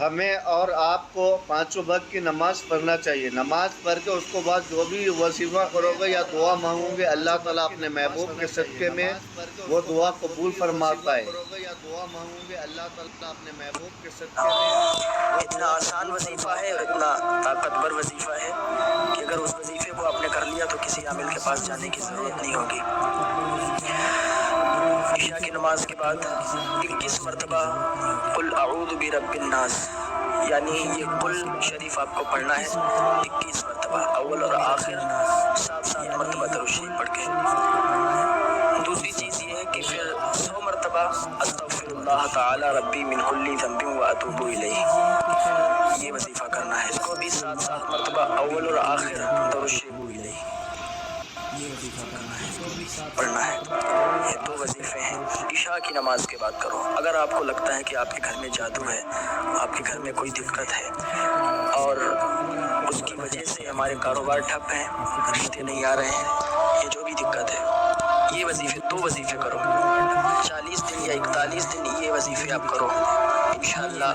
ہمیں اور آپ کو 5 وقت کی نماز پڑھنا چاہیے. نماز پڑھ کے اس کو بعد جو بھی وظیفہ کرو گے یا دعا مانگو گے اللہ تعالیٰ اپنے محبوب کے صدقے میں وہ دعا قبول فرماتا ہے. اتنا آسان وظیفہ ہے اور اتنا طاقتور وظیفہ ہے کہ اگر اس وظیفے کو آپ نے کر لیا تو کسی عامل کے پاس جانے کی ضرورت نہیں ہوگی. عشاء کی نماز کے بعد 21 مرتبہ قل اعوذ برب الناس یعنی یہ قل شریف آپ کو پڑھنا ہے 21 مرتبہ اول اور آخر 7 مرتبہ درود شریف پڑھ کے. دوسری چیز یہ ہے کہ پھر 100 مرتبہ استغفر اللہ تعالی ربی من کل ذنب واتوب الیہ یہ وظیفہ کرنا ہے. اس کو بھی 7 مرتبہ اول اور آخر درود شریف یہ وظیفہ کرنا ہے پڑھنا ہے. یہ 2 وظیفے ہیں عشاء کی نماز کے بعد کرو. اگر آپ کو لگتا ہے کہ آپ کے گھر میں جادو ہے, آپ کے گھر میں کوئی دقت ہے اور اس کی وجہ سے ہمارے کاروبار ٹھپ ہیں, رشتے نہیں آ رہے ہیں, یہ جو بھی دقت ہے, یہ وظیفے 2 وظیفے کرو. 40 دن یا 41 دن یہ وظیفے آپ کرو. انشاءاللہ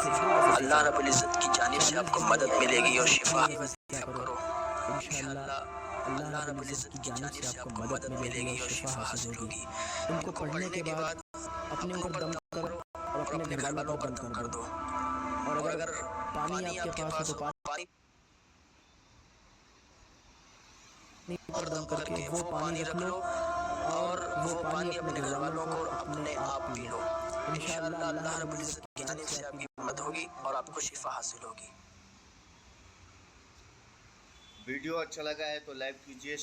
اللہ رب العزت کی جانب سے آپ کو مدد ملے گی اور شفا کرو. انشاءاللہ اللہ رب العزت کی جانب سے آپ کو مدد ملے گی اور شفا حاصل ہوگی. ان کو پڑھنے کے بعد اپنے اوپر دم کرو اور اپنے گھر والوں پر دم کر دو. اور اگر پانی آپ کے پاس ہو تو پانی پر دم کر کے وہ پانی رکھ لو اور وہ پانی اپنے گھر والوں کو اپنے آپ پی لو. انشاءاللہ اللہ رب العزت کی جانب سے آپ کی مدد ہوگی اور آپ کو شفا حاصل ہوگی. ویڈیو اچھا لگا ہے تو لائک کیجیے.